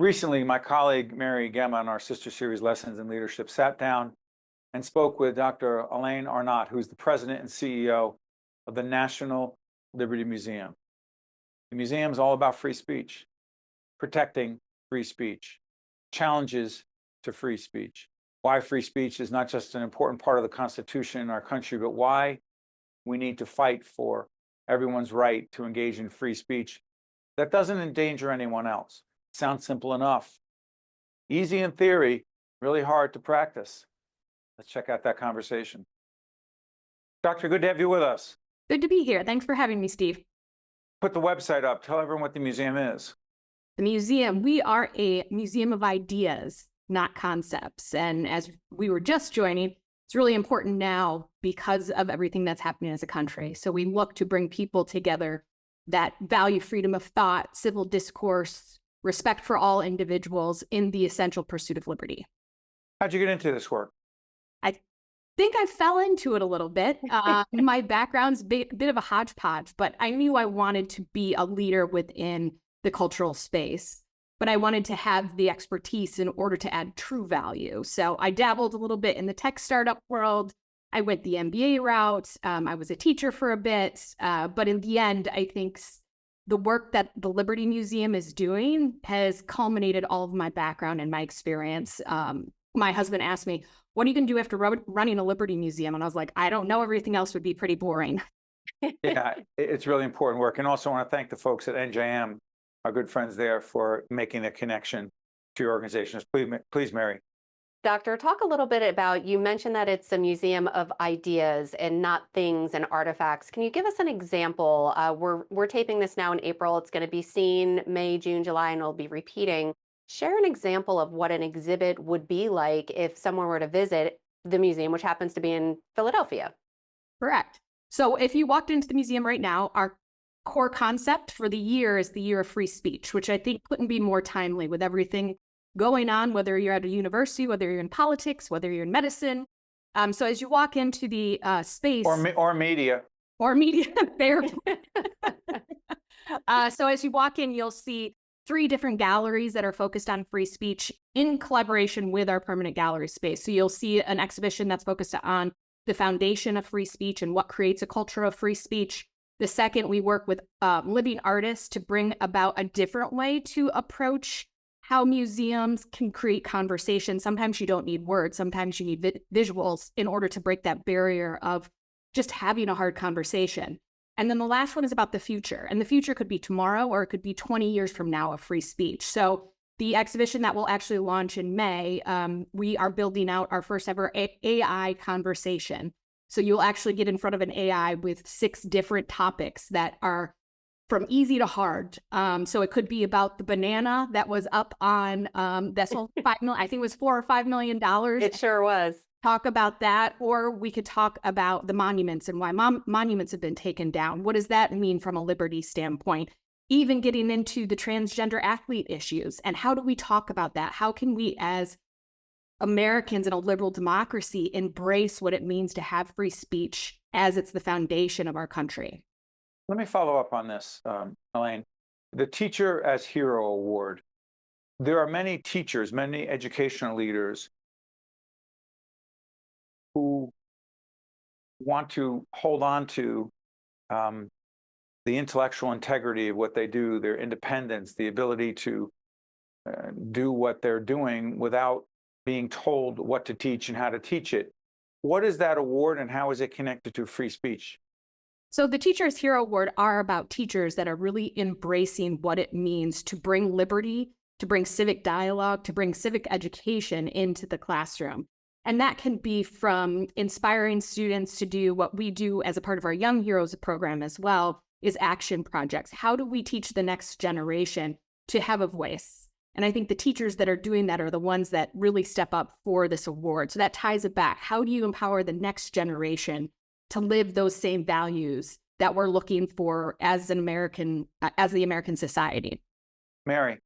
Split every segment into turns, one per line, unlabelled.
Recently, my colleague Mary Gemma on our sister series Lessons in Leadership sat down and spoke with Dr. Alaine Arnott, who's the president and CEO of the National Liberty Museum. The museum is all about free speech, protecting free speech, challenges to free speech, why free speech is not just an important part of the Constitution in our country, but why we need to fight for everyone's right to engage in free speech that doesn't endanger anyone else. Sounds simple enough. Easy in theory, really hard to practice. Let's check out that conversation. Doctor, good to have you with us.
Good to be here. Thanks for having me, Steve.
Put the website up. Tell everyone what the museum is.
The museum, we are a museum of ideas, not concepts. And as we were just joining, it's really important now because of everything that's happening as a country. So we look to bring people together that value freedom of thought, civil discourse, respect for all individuals in the essential pursuit of liberty.
How'd you get into this work?
I think I fell into it a little bit. My background's a bit of a hodgepodge, but I knew I wanted to be a leader within the cultural space, but I wanted to have the expertise in order to add true value. So I dabbled a little bit in the tech startup world. I went the MBA route. I was a teacher for a bit, but in the end, I think the work that the Liberty Museum is doing has culminated all of my background and my experience. My husband asked me, what are you going to do after running a Liberty Museum? And I was like, I don't know. Everything else would be pretty boring.
Yeah, it's really important work. And also I want to thank the folks at NJM, our good friends there, for making the connection to your organizations. Please, Mary.
Doctor, talk a little bit about, you mentioned that it's a museum of ideas and not things and artifacts. Can you give us an example? We're taping this now in April. It's going to be seen May, June, July, and it'll be repeating. Share an example of what an exhibit would be like if someone were to visit the museum, which happens to be in Philadelphia.
Correct. So if you walked into the museum right now, our core concept for the year is the year of free speech, which I think couldn't be more timely with everything going on, whether you're at a university, whether you're in politics, whether you're in medicine. So as you walk into the space...
Or media.
Or media, fair. So as you walk in, you'll see 3 different galleries that are focused on free speech in collaboration with our permanent gallery space. So you'll see an exhibition that's focused on the foundation of free speech and what creates a culture of free speech. The second, we work with living artists to bring about a different way to approach how museums can create conversation. Sometimes you don't need words. Sometimes you need visuals in order to break that barrier of just having a hard conversation. And then the last one is about the future. And the future could be tomorrow, or it could be 20 years from now of free speech. So the exhibition that will actually launch in May, we are building out our first ever AI conversation. So you'll actually get in front of an AI with 6 different topics that are from easy to hard. So it could be about the banana that was up on that sold $5 million. I think it was $4 or $5 million.
It sure was.
Talk about that, or we could talk about the monuments and why monuments have been taken down. What does that mean from a liberty standpoint? Even getting into the transgender athlete issues, and how do we talk about that? How can we, as Americans in a liberal democracy, embrace what it means to have free speech as it's the foundation of our country?
Let me follow up on this, Alaine. The Teacher as Hero Award. There are many teachers, many educational leaders who want to hold on to the intellectual integrity of what they do, their independence, the ability to do what they're doing without being told what to teach and how to teach it. What is that award, and how is it connected to free speech?
So the Teacher's Hero Award are about teachers that are really embracing what it means to bring liberty, to bring civic dialogue, to bring civic education into the classroom. And that can be from inspiring students to do what we do as a part of our Young Heroes program as well, is action projects. How do we teach the next generation to have a voice? And I think the teachers that are doing that are the ones that really step up for this award. So that ties it back. How do you empower the next generation to live those same values that we're looking for as an American, as the American society?
Mary.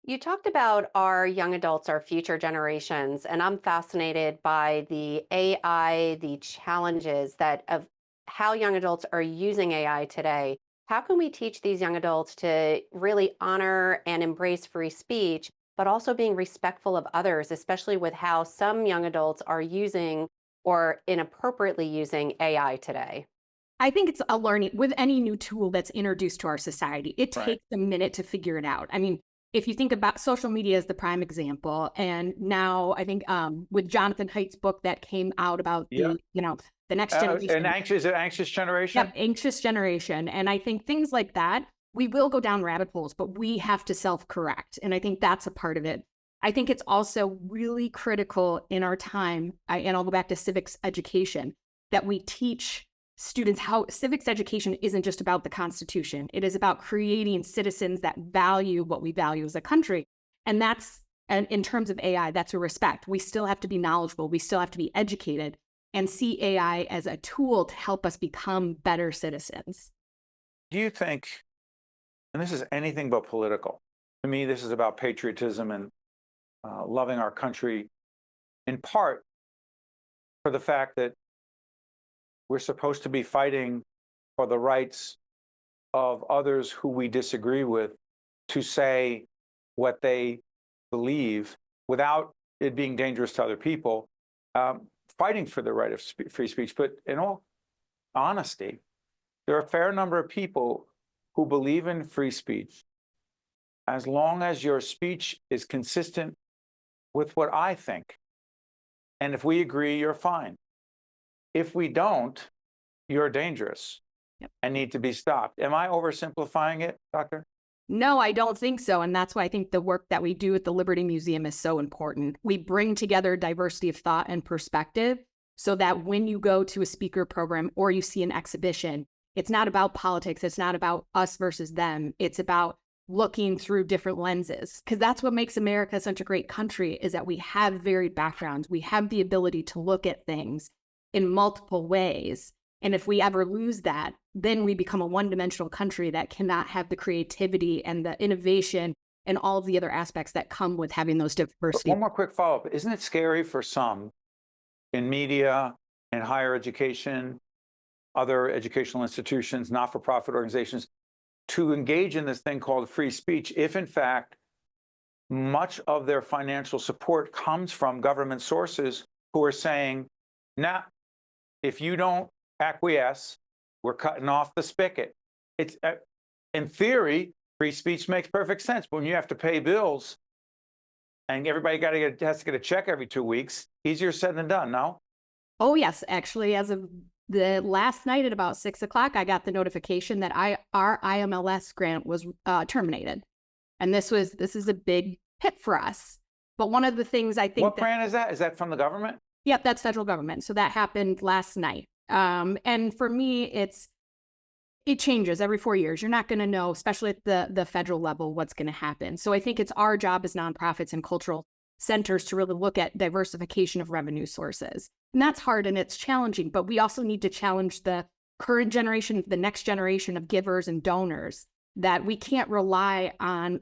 You talked about our young adults, our future generations, and I'm fascinated by the AI, the challenges that of how young adults are using AI today. How can we teach these young adults to really honor and embrace free speech, but also being respectful of others, especially with how some young adults are using or inappropriately using AI today?
I think it's a learning with any new tool that's introduced to our society. It
Right.
takes a minute to figure it out. I mean, if you think about social media as the prime example, and now I think with Jonathan Haidt's book that came out about
Yeah.
the next generation.
An anxious generation?
Yep, anxious generation. And I think things like that, we will go down rabbit holes, but we have to self-correct. And I think that's a part of it. I think it's also really critical in our time, and I'll go back to civics education, that we teach students how civics education isn't just about the Constitution. It is about creating citizens that value what we value as a country. And in terms of AI, that's a respect. We still have to be knowledgeable. We still have to be educated and see AI as a tool to help us become better citizens.
Do you think, and this is anything but political, to me, this is about patriotism and loving our country, in part for the fact that we're supposed to be fighting for the rights of others who we disagree with to say what they believe without it being dangerous to other people, fighting for the right of free speech. But in all honesty, there are a fair number of people who believe in free speech as long as your speech is consistent with what I think. And if we agree, you're fine. If we don't, you're dangerous.
Yep.
And need to be stopped. Am I oversimplifying it, Doctor?
No, I don't think so. And that's why I think the work that we do at the Liberty Museum is so important. We bring together diversity of thought and perspective so that when you go to a speaker program or you see an exhibition, it's not about politics. It's not about us versus them. It's about looking through different lenses, because that's what makes America such a great country, is that we have varied backgrounds. We have the ability to look at things in multiple ways. And if we ever lose that, then we become a one-dimensional country that cannot have the creativity and the innovation and all of the other aspects that come with having those diversity.
One more quick follow-up. Isn't it scary for some in media and higher education, other educational institutions, not-for-profit organizations, to engage in this thing called free speech if, in fact, much of their financial support comes from government sources who are saying, nah, if you don't acquiesce, we're cutting off the spigot. It's in theory, free speech makes perfect sense. But when you have to pay bills and everybody has to get a check every 2 weeks, easier said than done, no?
Oh, yes. Actually, as of the last night at about 6 o'clock, I got the notification that our IMLS grant was terminated. And this is a big hit for us. But one of the things I think—
What grant is that? Is that from the government?
Yep, that's federal government. So that happened last night. And for me, it changes every 4 years. You're not going to know, especially at the federal level, what's going to happen. So I think it's our job as nonprofits and cultural centers to really look at diversification of revenue sources. And that's hard and it's challenging, but we also need to challenge the current generation, the next generation of givers and donors, that we can't rely on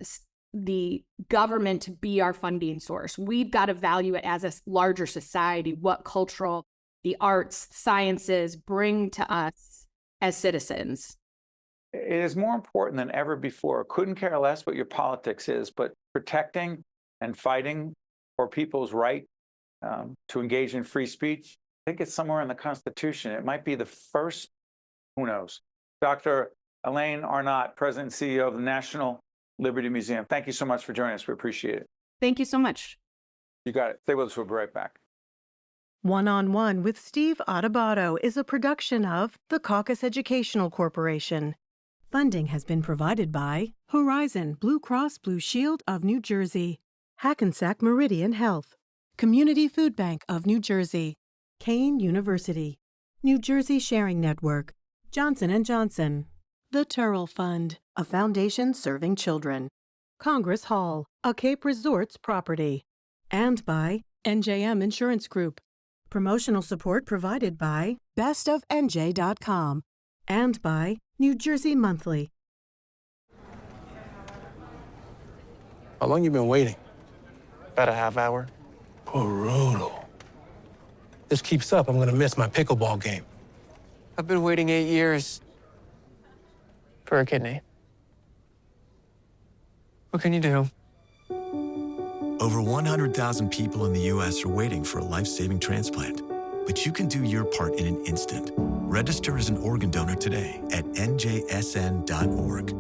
the government to be our funding source. We've got to value it as a larger society, what cultural, the arts, sciences bring to us as citizens.
It is more important than ever before. Couldn't care less what your politics is, but protecting and fighting for people's right to engage in free speech. I think it's somewhere in the Constitution. It might be the first, who knows? Dr. Alaine Arnott, President and CEO of the National Liberty Museum. Thank you so much for joining us. We appreciate it.
Thank you so much.
You got it. Stay with us. We'll be right back.
One-on-One with Steve Adubato is a production of the Caucus Educational Corporation. Funding has been provided by Horizon Blue Cross Blue Shield of New Jersey, Hackensack Meridian Health, Community Food Bank of New Jersey, Kane University, New Jersey Sharing Network, Johnson & Johnson, The Turrell Fund, a foundation serving children, Congress Hall, a Cape Resorts property, and by NJM Insurance Group. Promotional support provided by bestofnj.com and by New Jersey Monthly.
How long you been waiting?
About a half hour.
Brutal. This keeps up, I'm gonna miss my pickleball game.
I've been waiting 8 years for a kidney. What can you do?
Over 100,000 people in the U.S. are waiting for a life-saving transplant. But you can do your part in an instant. Register as an organ donor today at njsn.org.